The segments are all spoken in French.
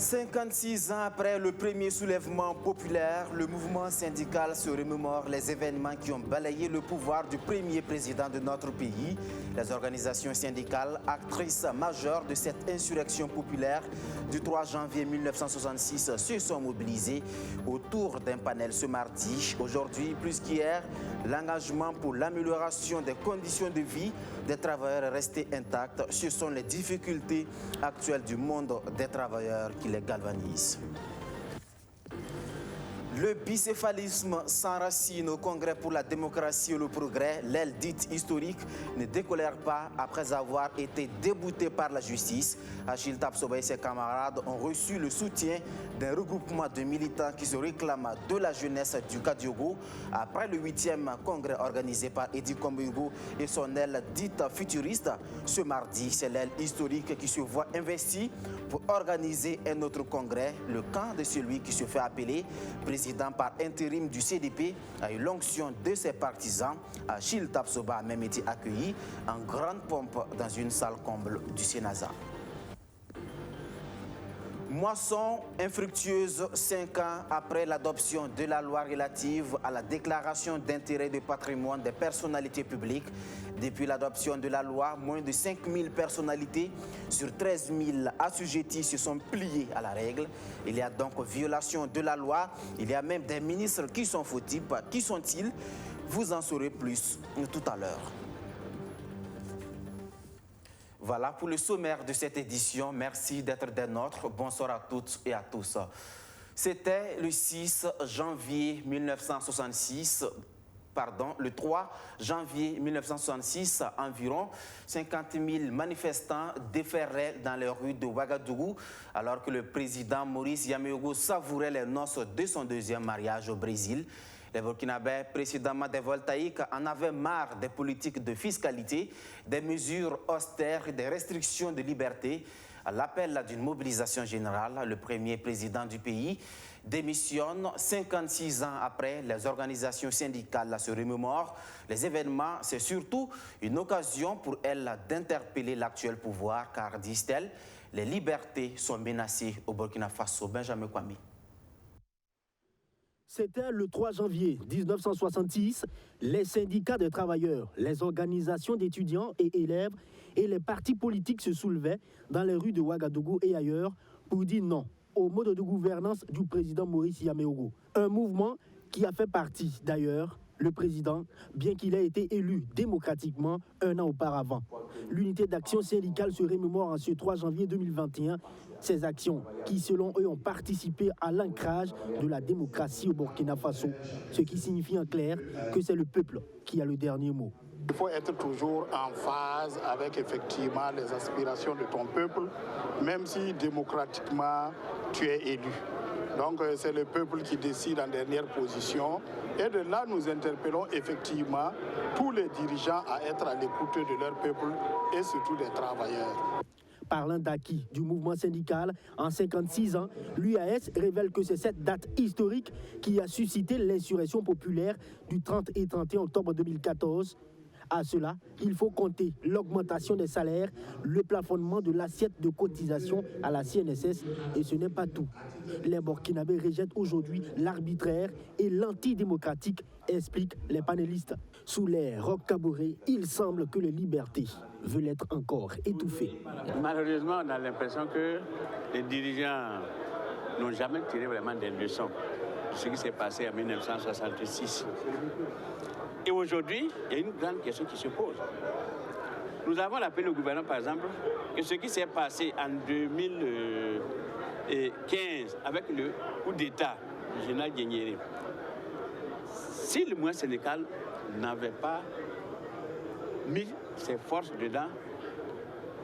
56 ans après le premier soulèvement populaire, le mouvement syndical se remémore les événements qui ont balayé le pouvoir du premier président de notre pays. Les organisations syndicales, actrices majeures de cette insurrection populaire du 3 janvier 1966, se sont mobilisées autour d'un panel ce mardi. Aujourd'hui, plus qu'hier, l'engagement pour l'amélioration des conditions de vie des travailleurs est resté intact. Ce sont les difficultés actuelles du monde des travailleurs qui les galvanisent. Le bicéphalisme s'enracine au Congrès pour la démocratie et le progrès. L'aile dite historique ne décolère pas après avoir été débouté par la justice. Achille Tapsoba et ses camarades ont reçu le soutien d'un regroupement de militants qui se réclament de la jeunesse du Kadiogo après le 8e congrès organisé par Eddy Kombougo et son aile dite futuriste. Ce mardi, c'est l'aile historique qui se voit investie pour organiser un autre congrès. Le camp de celui qui se fait appeler président par intérim du CDP a eu l'onction de ses partisans. Achille Tapsoba a même été accueilli en grande pompe dans une salle comble du Sénasa. Moisson infructueuse 5 ans après l'adoption de la loi relative à la déclaration d'intérêt de patrimoine des personnalités publiques. Depuis l'adoption de la loi, moins de 5000 personnalités sur 13 000 assujettis se sont pliés à la règle. Il y a donc violation de la loi. Il y a même des ministres qui sont fautifs. Qui sont-ils? Vous en saurez plus tout à l'heure. Voilà pour le sommaire de cette édition. Merci d'être des nôtres. Bonsoir à toutes et à tous. C'était le 6 janvier 1966. Le 3 janvier 1966, environ 50 000 manifestants déferlaient dans les rues de Ouagadougou alors que le président Maurice Yaméogo savourait les noces de son deuxième mariage au Brésil. Les Burkinabés, précédemment dévoltaïques, en avaient marre des politiques de fiscalité, des mesures austères et des restrictions de liberté. À l'appel d'une mobilisation générale, le premier président du pays démissionne 56 ans après. Les organisations syndicales se remémorent. Les événements, c'est surtout une occasion pour elles d'interpeller l'actuel pouvoir, car, disent-elles, les libertés sont menacées au Burkina Faso. Benjamin Kwame. C'était le 3 janvier 1966. Les syndicats de travailleurs, les organisations d'étudiants et élèves et les partis politiques se soulevaient dans les rues de Ouagadougou et ailleurs pour dire non au mode de gouvernance du président Maurice Yaméogo. Un mouvement qui a fait partie, d'ailleurs, le président, bien qu'il ait été élu démocratiquement un an auparavant. L'unité d'action syndicale se remémore en ce 3 janvier 2021. Ces actions qui, selon eux, ont participé à l'ancrage de la démocratie au Burkina Faso, ce qui signifie en clair que c'est le peuple qui a le dernier mot. Il faut être toujours en phase avec effectivement les aspirations de ton peuple, même si démocratiquement tu es élu. Donc c'est le peuple qui décide en dernière position. Et de là, nous interpellons effectivement tous les dirigeants à être à l'écoute de leur peuple et surtout des travailleurs. Parlant d'acquis du mouvement syndical, en 56 ans, l'UAS révèle que c'est cette date historique qui a suscité l'insurrection populaire du 30 et 31 octobre 2014. À cela, il faut compter l'augmentation des salaires, le plafonnement de l'assiette de cotisation à la CNSS, et ce n'est pas tout. Les Burkinabés rejettent aujourd'hui l'arbitraire et l'antidémocratique, expliquent les panélistes. Sous les rocs cabourés, il semble que les libertés veulent être encore étouffées. Malheureusement, on a l'impression que les dirigeants n'ont jamais tiré vraiment des leçons de ce qui s'est passé en 1966. Et aujourd'hui, il y a une grande question qui se pose. Nous avons appelé le gouvernement, par exemple, que ce qui s'est passé en 2015 avec le coup d'État du général Guéniéré, si le mouvement syndical n'avait pas mis ses forces dedans,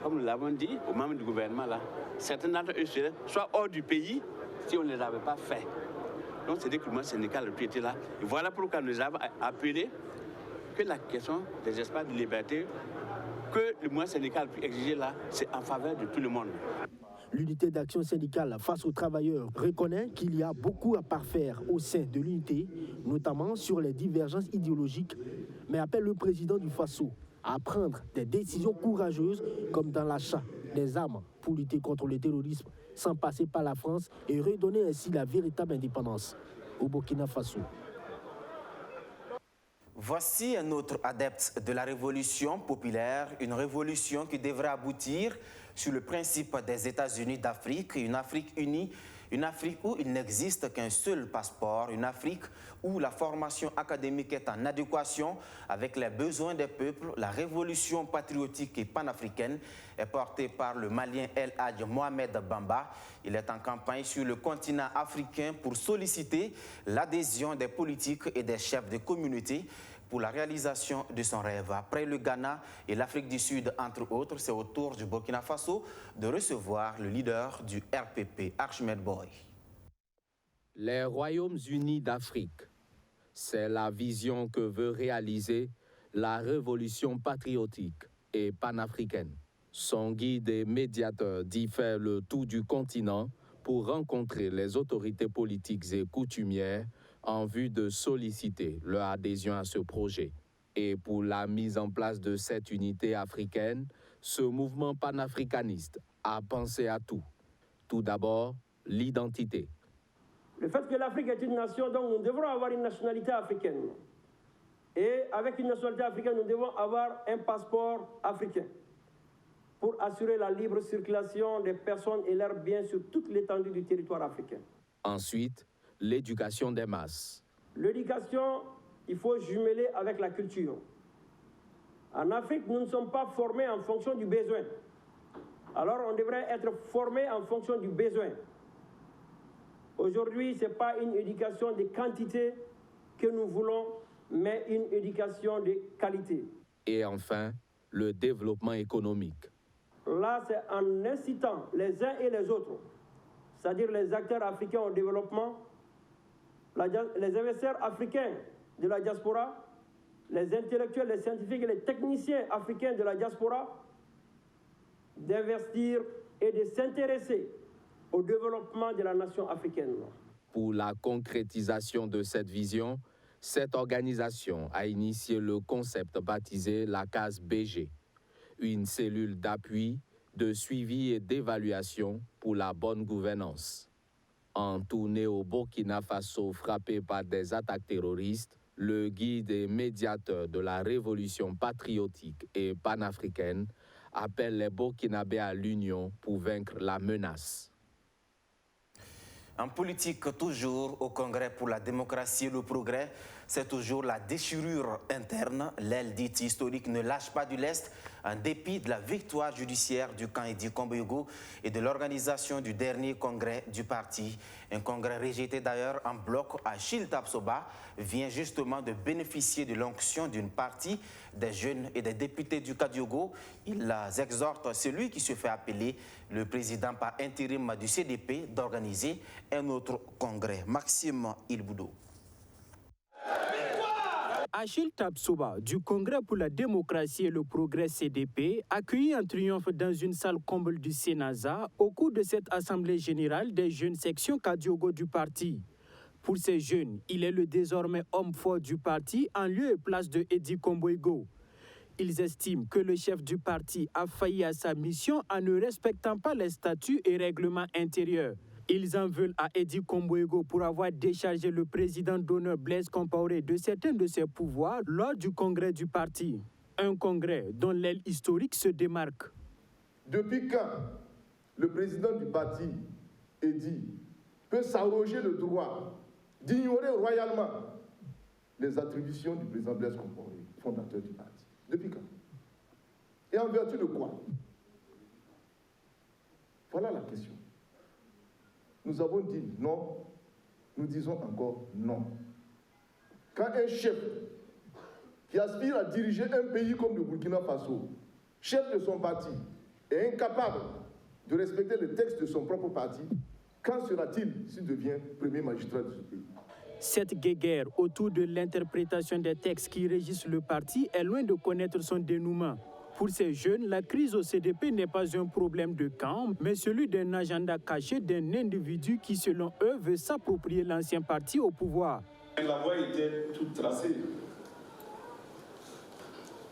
comme nous l'avons dit aux membres du gouvernement, là, certains d'entre eux seraient soit hors du pays si on ne les avait pas fait. Donc c'est-à-dire que le mouvement syndical était là. Et voilà pourquoi nous avons appelé que la question des espaces de liberté que le mouvement syndical peut exiger là, c'est en faveur de tout le monde. L'unité d'action syndicale face aux travailleurs reconnaît qu'il y a beaucoup à parfaire au sein de l'unité, notamment sur les divergences idéologiques, mais appelle le président du Faso à prendre des décisions courageuses comme dans l'achat des armes pour lutter contre le terrorisme sans passer par la France et redonner ainsi la véritable indépendance au Burkina Faso. Voici un autre adepte de la révolution populaire, une révolution qui devrait aboutir sur le principe des États-Unis d'Afrique, une Afrique unie, une Afrique où il n'existe qu'un seul passeport, une Afrique où la formation académique est en adéquation avec les besoins des peuples. La révolution patriotique et panafricaine est portée par le Malien El Hadj Mohamed Bamba. Il est en campagne sur le continent africain pour solliciter l'adhésion des politiques et des chefs de communauté pour la réalisation de son rêve. Après le Ghana et l'Afrique du Sud, entre autres, c'est au tour du Burkina Faso de recevoir le leader du RPP, Archmed Boy. Les Royaumes-Unis d'Afrique, c'est la vision que veut réaliser la révolution patriotique et panafricaine. Son guide et médiateur dit faire le tour du continent pour rencontrer les autorités politiques et coutumières en vue de solliciter leur adhésion à ce projet. Et pour la mise en place de cette unité africaine, ce mouvement panafricaniste a pensé à tout. Tout d'abord, l'identité. Le fait que l'Afrique est une nation, donc nous devrons avoir une nationalité africaine. Et avec une nationalité africaine, nous devons avoir un passeport africain pour assurer la libre circulation des personnes et leurs biens sur toute l'étendue du territoire africain. Ensuite, l'éducation des masses. L'éducation, il faut jumeler avec la culture. En Afrique, nous ne sommes pas formés en fonction du besoin. Alors, on devrait être formés en fonction du besoin. Aujourd'hui, ce n'est pas une éducation de quantité que nous voulons, mais une éducation de qualité. Et enfin, le développement économique. Là, c'est en incitant les uns et les autres, c'est-à-dire les acteurs africains au développement, les investisseurs africains de la diaspora, les intellectuels, les scientifiques et les techniciens africains de la diaspora, d'investir et de s'intéresser au développement de la nation africaine. Pour la concrétisation de cette vision, cette organisation a initié le concept baptisé la case BG, une cellule d'appui, de suivi et d'évaluation pour la bonne gouvernance. En tournée au Burkina Faso frappé par des attaques terroristes, le guide et médiateur de la révolution patriotique et panafricaine appelle les Burkinabés à l'union pour vaincre la menace. En politique, toujours au Congrès pour la démocratie et le progrès, c'est toujours la déchirure interne. L'aile dite historique ne lâche pas du lest en dépit de la victoire judiciaire du camp Edi Komboyogo et de l'organisation du dernier congrès du parti. Un congrès rejeté d'ailleurs en bloc à Chiltapsoba vient justement de bénéficier de l'onction d'une partie des jeunes et des députés du Kadiogo. Ils exhortent celui qui se fait appeler le président par intérim du CDP d'organiser un autre congrès. Maxime Ilboudou. Achille Tapsoba, du Congrès pour la démocratie et le progrès CDP, accueilli en triomphe dans une salle comble du Sénasa au cours de cette assemblée générale des jeunes sections Kadiogo du parti. Pour ces jeunes, il est le désormais homme fort du parti en lieu et place de Edi Komboyogo. Ils estiment que le chef du parti a failli à sa mission en ne respectant pas les statuts et règlements intérieurs. Ils en veulent à Edi Komboyogo pour avoir déchargé le président d'honneur Blaise Compaoré de certains de ses pouvoirs lors du congrès du parti. Un congrès dont l'aile historique se démarque. Depuis quand le président du parti, Edi, peut s'arroger le droit d'ignorer royalement les attributions du président Blaise Compaoré, fondateur du parti? Depuis quand? Et en vertu de quoi? Voilà la question. Nous avons dit non, nous disons encore non. Quand un chef qui aspire à diriger un pays comme le Burkina Faso, chef de son parti, est incapable de respecter les textes de son propre parti, quand sera-t-il s'il devient premier magistrat de ce pays? Cette guéguerre autour de l'interprétation des textes qui régissent le parti est loin de connaître son dénouement. Pour ces jeunes, la crise au CDP n'est pas un problème de camp, mais celui d'un agenda caché d'un individu qui, selon eux, veut s'approprier l'ancien parti au pouvoir. La voie était toute tracée.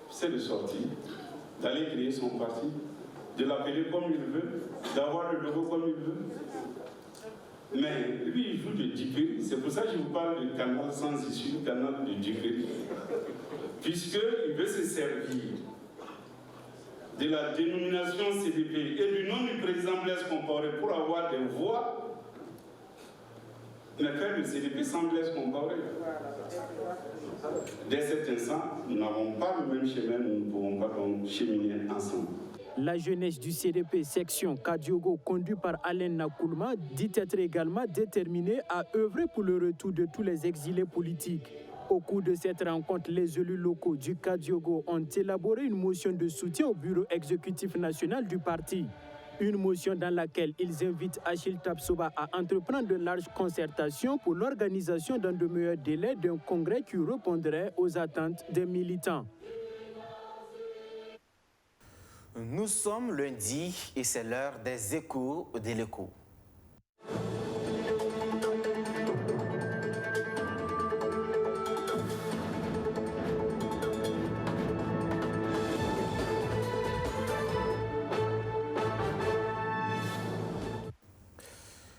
C'est de sortir, d'aller créer son parti, de l'appeler comme il veut, d'avoir le logo comme il veut. Mais lui, il joue de Dipéry. C'est pour ça que je vous parle de canal sans issue, canal de Dipéry. Puisqu'il veut se servir de la dénomination CDP et du nom du président Blaise Compaoré pour avoir des voix, mais faire le CDP sans Blaise Compaoré. Dès cet instant, nous n'avons pas le même chemin, nous ne pouvons pas donc cheminer ensemble. La jeunesse du CDP section Kadiogo, conduite par Alain Nakoulma, dit être également déterminée à œuvrer pour le retour de tous les exilés politiques. Au cours de cette rencontre, les élus locaux du Kadiogo ont élaboré une motion de soutien au bureau exécutif national du parti. Une motion dans laquelle ils invitent Achille Tapsoba à entreprendre de larges concertations pour l'organisation dans de meilleurs délais d'un congrès qui répondrait aux attentes des militants. Nous sommes lundi et c'est l'heure des échos de l'écho.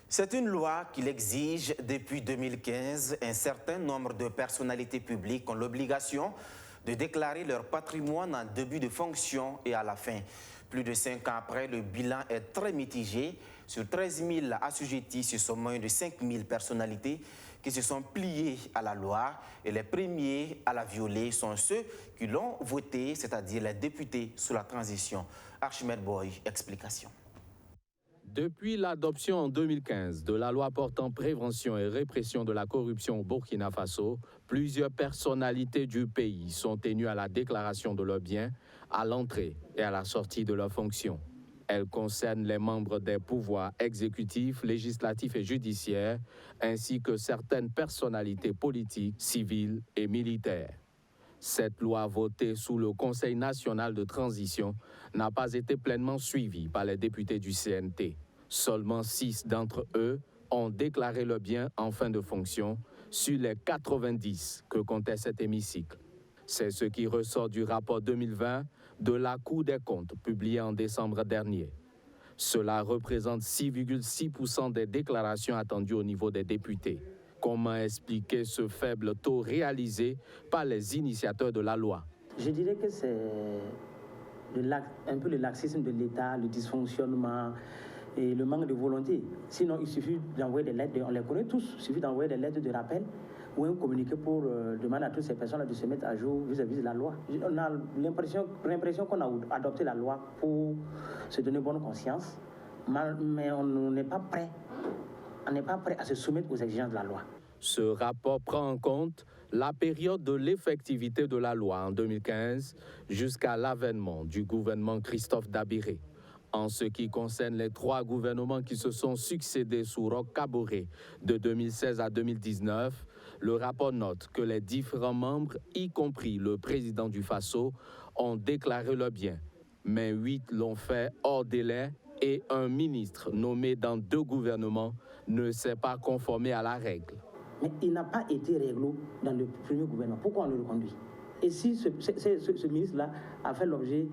C'est une loi qu'il exige depuis 2015. Un certain nombre de personnalités publiques ont l'obligation de déclarer leur patrimoine en début de fonction et à la fin. Plus de 5 ans après, le bilan est très mitigé. Sur 13 000 assujettis, ce sont moins de 5 000 personnalités qui se sont pliées à la loi. Et les premiers à la violer sont ceux qui l'ont votée, c'est-à-dire les députés sous la transition. Archimède Boy, explication. Depuis l'adoption en 2015 de la loi portant prévention et répression de la corruption au Burkina Faso, plusieurs personnalités du pays sont tenues à la déclaration de leurs biens à l'entrée et à la sortie de leurs fonctions. Elles concernent les membres des pouvoirs exécutifs, législatifs et judiciaires, ainsi que certaines personnalités politiques, civiles et militaires. Cette loi votée sous le Conseil national de transition n'a pas été pleinement suivie par les députés du CNT. Seulement 6 d'entre eux ont déclaré le bien en fin de fonction sur les 90 que comptait cet hémicycle. C'est ce qui ressort du rapport 2020 de la Cour des comptes publié en décembre dernier. Cela représente 6,6% des déclarations attendues au niveau des députés. Comment expliquer ce faible taux réalisé par les initiateurs de la loi? Je dirais que c'est un peu le laxisme de l'État, le dysfonctionnement et le manque de volonté. Sinon, il suffit d'envoyer des lettres, on les connaît tous, il suffit d'envoyer des lettres de rappel ou un communiqué pour demander à toutes ces personnes de se mettre à jour vis-à-vis de la loi. On a l'impression qu'on a adopté la loi pour se donner bonne conscience, mais on n'est pas prêt. On n'est pas prêt à se soumettre aux exigences de la loi. Ce rapport prend en compte la période de l'effectivité de la loi en 2015 jusqu'à l'avènement du gouvernement Christophe Dabiré. En ce qui concerne les 3 gouvernements qui se sont succédés sous Roch Kaboré de 2016 à 2019, le rapport note que les différents membres, y compris le président du Faso, ont déclaré leur bien, mais 8 l'ont fait hors délai et un ministre nommé dans 2 gouvernements ne s'est pas conformé à la règle. Mais il n'a pas été réglo dans le premier gouvernement. Pourquoi on le reconduit? Et si ce ministre-là a fait l'objet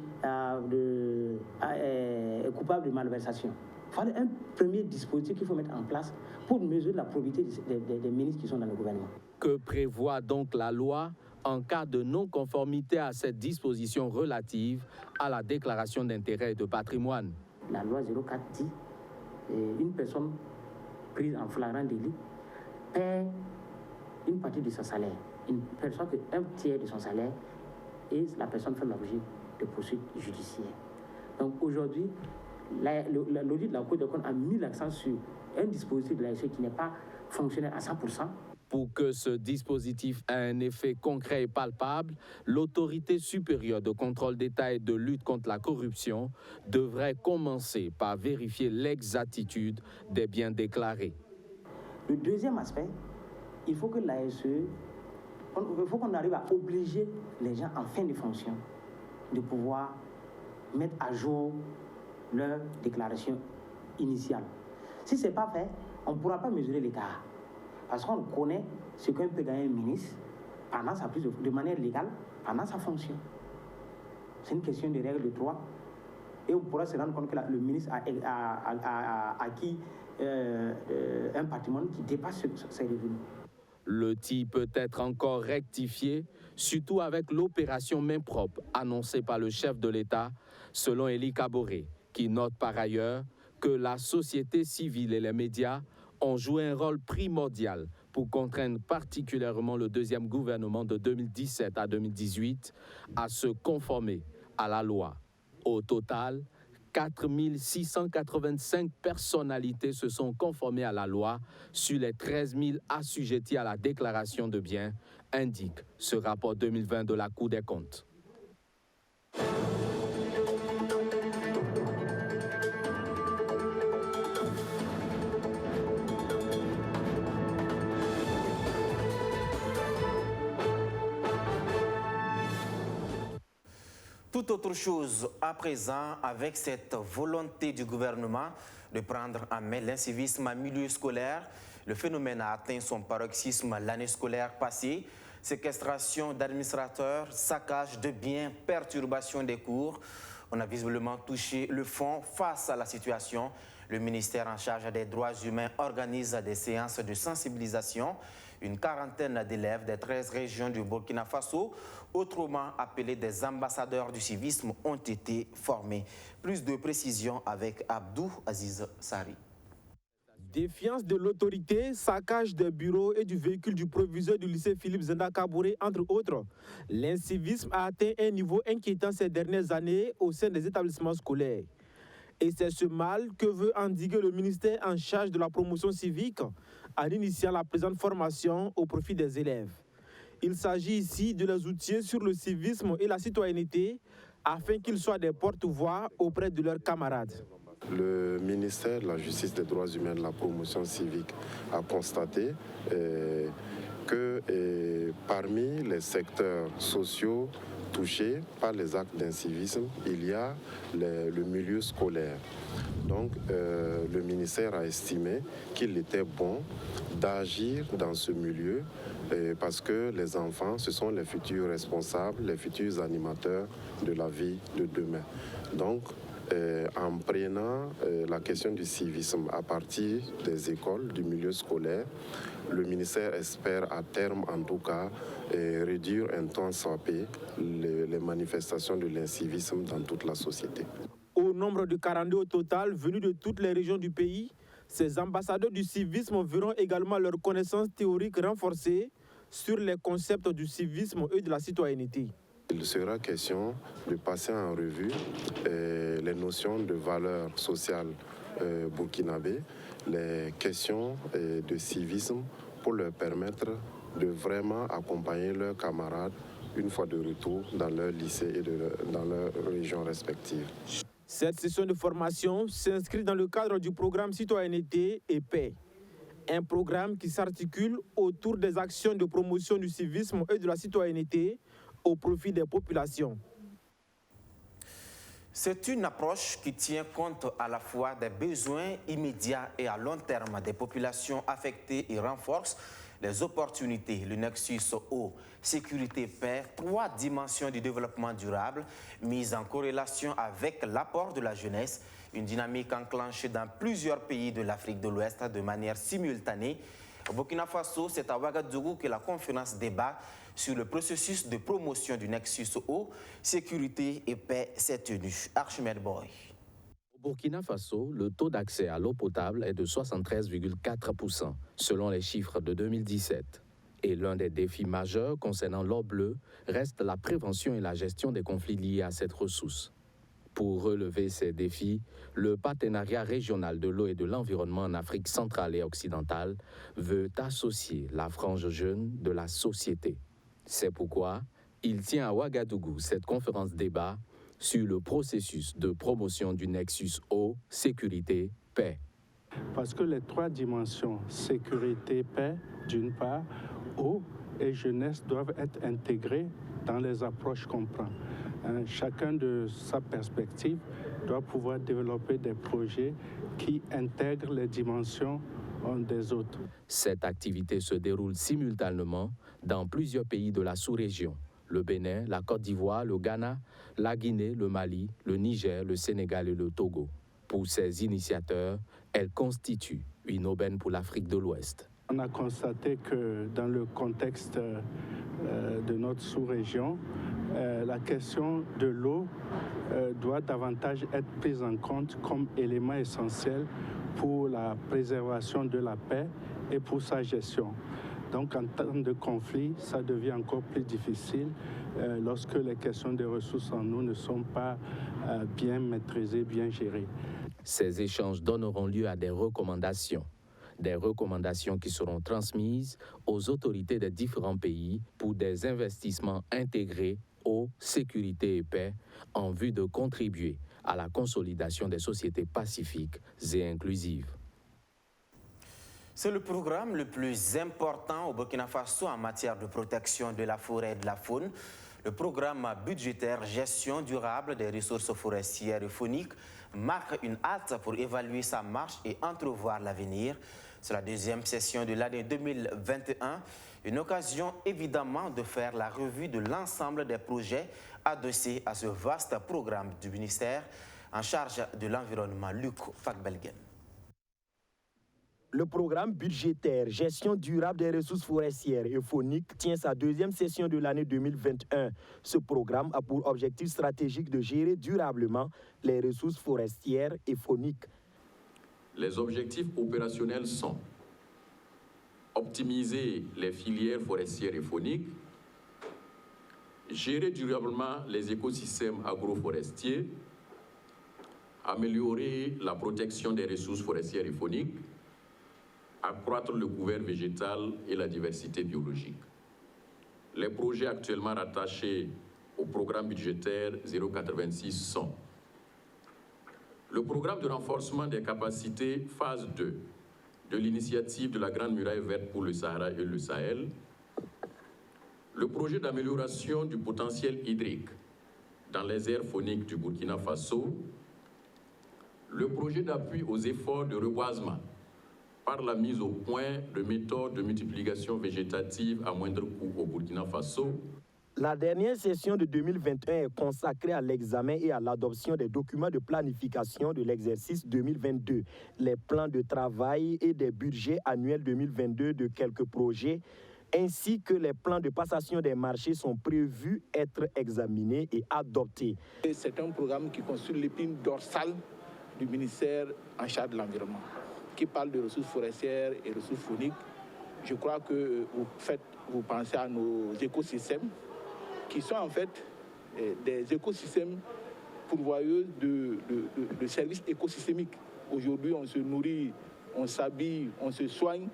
est coupable de malversation, il fallait un premier dispositif qu'il faut mettre en place pour mesurer la probité des ministres qui sont dans le gouvernement. Que prévoit donc la loi en cas de non-conformité à cette disposition relative à la déclaration d'intérêt et de patrimoine? La loi 04 dit une personne prise en flagrant délit paie une partie de son salaire. Une personne que 1/3 de son salaire et la personne fait l'objet de poursuites judiciaires. Donc aujourd'hui, l'audit de la Cour des comptes a mis l'accent sur un dispositif de la SE qui n'est pas fonctionnel à 100%. Pour que ce dispositif ait un effet concret et palpable, l'autorité supérieure de contrôle d'État et de lutte contre la corruption devrait commencer par vérifier l'exactitude des biens déclarés. Le deuxième aspect, il faut que l'ASE, il faut qu'on arrive à obliger les gens en fin de fonction de pouvoir mettre à jour leur déclaration initiale. Si ce n'est pas fait, on ne pourra pas mesurer l'écart. Parce qu'on connaît ce qu'un peut gagner un ministre pendant sa prise de manière légale, pendant sa fonction. C'est une question de règle de droit et on pourra se rendre compte que le ministre a acquis un patrimoine qui dépasse ses revenus. Le tir peut être encore rectifié, surtout avec l'opération main propre annoncée par le chef de l'État, selon Élie Kaboré, qui note par ailleurs que la société civile et les médias ont joué un rôle primordial pour contraindre particulièrement le deuxième gouvernement de 2017 à 2018 à se conformer à la loi. Au total, 4 685 personnalités se sont conformées à la loi sur les 13 000 assujettis à la déclaration de biens, indique ce rapport 2020 de la Cour des comptes. Tout autre chose à présent avec cette volonté du gouvernement de prendre en main l'incivisme en milieu scolaire. Le phénomène a atteint son paroxysme l'année scolaire passée. Séquestration d'administrateurs, saccage de biens, perturbation des cours. On a visiblement touché le fond face à la situation. Le ministère en charge des droits humains organise des séances de sensibilisation. Une quarantaine d'élèves des 13 régions du Burkina Faso, autrement appelés des ambassadeurs du civisme, ont été formés. Plus de précisions avec Abdou Aziz Sari. Défiance de l'autorité, saccage des bureaux et du véhicule du proviseur du lycée Philippe Zenda Kaboré, entre autres. L'incivisme a atteint un niveau inquiétant ces dernières années au sein des établissements scolaires. Et c'est ce mal que veut endiguer le ministère en charge de la promotion civique en initiant la présente formation au profit des élèves. Il s'agit ici de les outiller sur le civisme et la citoyenneté afin qu'ils soient des porte-voix auprès de leurs camarades. Le ministère de la Justice, des Droits humains et de la promotion civique a constaté que parmi les secteurs sociaux touchés par les actes d'incivisme, il y a le milieu scolaire. Donc, le ministère a estimé qu'il était bon d'agir dans ce milieu parce que les enfants, ce sont les futurs responsables, les futurs animateurs de la vie de demain. Donc, en prenant la question du civisme à partir des écoles, du milieu scolaire, le ministère espère à terme, en tout cas, réduire un temps soit peu les manifestations de l'incivisme dans toute la société. Au nombre de 42 au total, venus de toutes les régions du pays, ces ambassadeurs du civisme verront également leur connaissance théorique renforcée sur les concepts du civisme et de la citoyenneté. Il sera question de passer en revue les notions de valeurs sociales burkinabé, les questions de civisme pour leur permettre de vraiment accompagner leurs camarades une fois de retour dans leur lycée et dans leurs régions respectives. Cette session de formation s'inscrit dans le cadre du programme Citoyenneté et Paix, un programme qui s'articule autour des actions de promotion du civisme et de la citoyenneté au profit des populations. C'est une approche qui tient compte à la fois des besoins immédiats et à long terme des populations affectées et renforce les opportunités. Le nexus eau, sécurité, paix, 3 dimensions du développement durable mises en corrélation avec l'apport de la jeunesse, une dynamique enclenchée dans plusieurs pays de l'Afrique de l'Ouest de manière simultanée. Au Burkina Faso, c'est à Ouagadougou que la conférence débat sur le processus de promotion du nexus eau, sécurité et paix s'est tenue. Archimède Boy. Au Burkina Faso, le taux d'accès à l'eau potable est de 73,4% selon les chiffres de 2017. Et l'un des défis majeurs concernant l'eau bleue reste la prévention et la gestion des conflits liés à cette ressource. Pour relever ces défis, le partenariat régional de l'eau et de l'environnement en Afrique centrale et occidentale veut associer la frange jeune de la société. C'est pourquoi il tient à Ouagadougou cette conférence débat sur le processus de promotion du nexus eau, sécurité, paix. Parce que les 3 dimensions, sécurité, paix, d'une part, eau et jeunesse doivent être intégrées dans les approches qu'on prend. Chacun de sa perspective doit pouvoir développer des projets qui intègrent les dimensions des autres. Cette activité se déroule simultanément dans plusieurs pays de la sous-région. le Bénin, la Côte d'Ivoire, le Ghana, la Guinée, le Mali, le Niger, le Sénégal et le Togo. Pour ces initiateurs, elles constituent une aubaine pour l'Afrique de l'Ouest. On a constaté que dans le contexte de notre sous-région, la question de l'eau doit davantage être prise en compte comme élément essentiel pour la préservation de la paix et pour sa gestion. Donc en temps de conflit, ça devient encore plus difficile lorsque les questions des ressources en eau ne sont pas bien maîtrisées, bien gérées. Ces échanges donneront lieu à des recommandations qui seront transmises aux autorités des différents pays pour des investissements intégrés eau, sécurité et paix en vue de contribuer à la consolidation des sociétés pacifiques et inclusives. C'est le programme le plus important au Burkina Faso en matière de protection de la forêt et de la faune. Le programme budgétaire Gestion durable des ressources forestières et fauniques marque une halte pour évaluer sa marche et entrevoir l'avenir. C'est la deuxième session de l'année 2021, une occasion évidemment de faire la revue de l'ensemble des projets adossés à ce vaste programme du ministère en charge de l'environnement, Luc Fakbelgen. Le programme budgétaire Gestion durable des ressources forestières et fauniques tient sa deuxième session de l'année 2021. Ce programme a pour objectif stratégique de gérer durablement les ressources forestières et fauniques. Les objectifs opérationnels sont optimiser les filières forestières et fauniques, gérer durablement les écosystèmes agroforestiers, améliorer la protection des ressources forestières et fauniques, accroître le couvert végétal et la diversité biologique. Les projets actuellement rattachés au programme budgétaire 086 sont le programme de renforcement des capacités phase 2 de l'initiative de la Grande Muraille Verte pour le Sahara et le Sahel, le projet d'amélioration du potentiel hydrique dans les aires fauniques du Burkina Faso, le projet d'appui aux efforts de reboisement par la mise au point de méthodes de multiplication végétative à moindre coût au Burkina Faso. La dernière session de 2021 est consacrée à l'examen et à l'adoption des documents de planification de l'exercice 2022, les plans de travail et des budgets annuels 2022 de quelques projets, ainsi que les plans de passation des marchés sont prévus être examinés et adoptés. C'est un programme qui constitue l'épine dorsale du ministère en charge de l'environnement, qui parle de ressources forestières et ressources fauniques. Je crois que vous pensez à nos écosystèmes, qui sont en fait des écosystèmes pourvoyeurs de services écosystémiques. Aujourd'hui, on se nourrit, on s'habille, on se soigne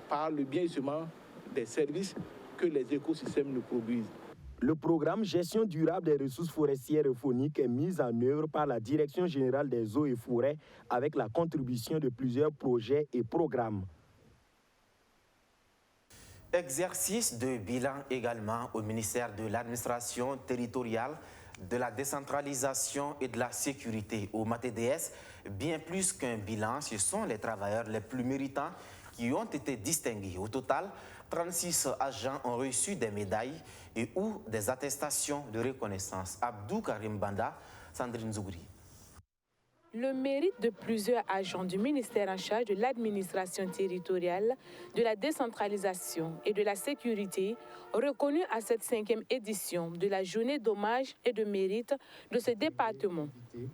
par le bien-être des services que les écosystèmes nous produisent. Le programme Gestion durable des ressources forestières et fauniques est mis en œuvre par la Direction générale des eaux et forêts avec la contribution de plusieurs projets et programmes. Exercice de bilan également au ministère de l'administration territoriale, de la décentralisation et de la sécurité au MATDS. Bien plus qu'un bilan, ce sont les travailleurs les plus méritants qui ont été distingués. Au total, 36 agents ont reçu des médailles et ou des attestations de reconnaissance. Abdou Karim Banda, Sandrine Zougouri. Le mérite de plusieurs agents du ministère en charge de l'administration territoriale, de la décentralisation et de la sécurité, reconnus à cette 5e édition de la journée d'hommage et de mérite de ce département.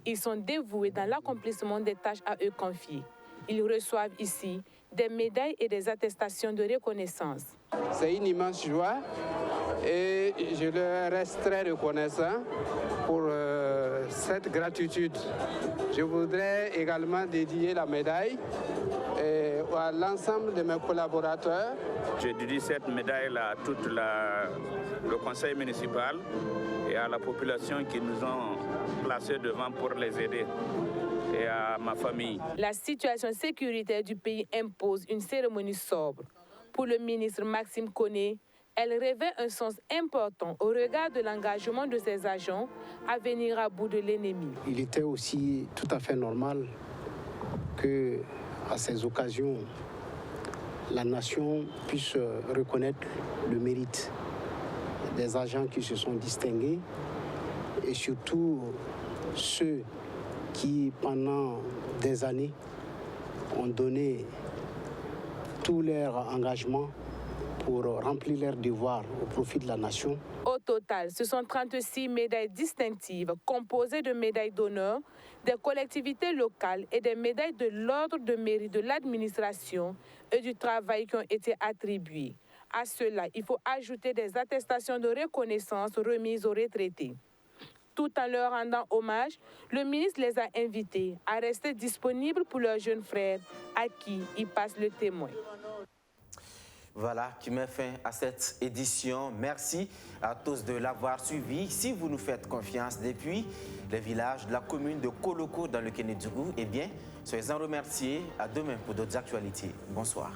Ils sont dévoués dans l'accomplissement des tâches à eux confiées. Ils reçoivent ici des médailles et des attestations de reconnaissance. C'est une immense joie et je leur reste très reconnaissant pour cette gratitude. Je voudrais également dédier la médaille à l'ensemble de mes collaborateurs. Je dédie cette médaille-là à tout le conseil municipal et à la population qui nous ont placés devant pour les aider. Et à ma famille. La situation sécuritaire du pays impose une cérémonie sobre. Pour le ministre Maxime Koné, elle revêt un sens important au regard de l'engagement de ses agents à venir à bout de l'ennemi. Il était aussi tout à fait normal qu'à ces occasions, la nation puisse reconnaître le mérite des agents qui se sont distingués et surtout ceux qui, pendant des années, ont donné tout leur engagement pour remplir leurs devoirs au profit de la nation. Au total, ce sont 36 médailles distinctives composées de médailles d'honneur des collectivités locales et des médailles de l'ordre de mérite de l'administration et du travail qui ont été attribuées. À cela, il faut ajouter des attestations de reconnaissance remises aux retraités. Tout en leur rendant hommage, le ministre les a invités à rester disponibles pour leurs jeunes frères à qui ils passent le témoin. Voilà qui met fin à cette édition. Merci à tous de l'avoir suivi. Si vous nous faites confiance depuis les villages de la commune de Koloko dans le Kénédougou, eh bien, soyez-en remerciés. À demain pour d'autres actualités. Bonsoir.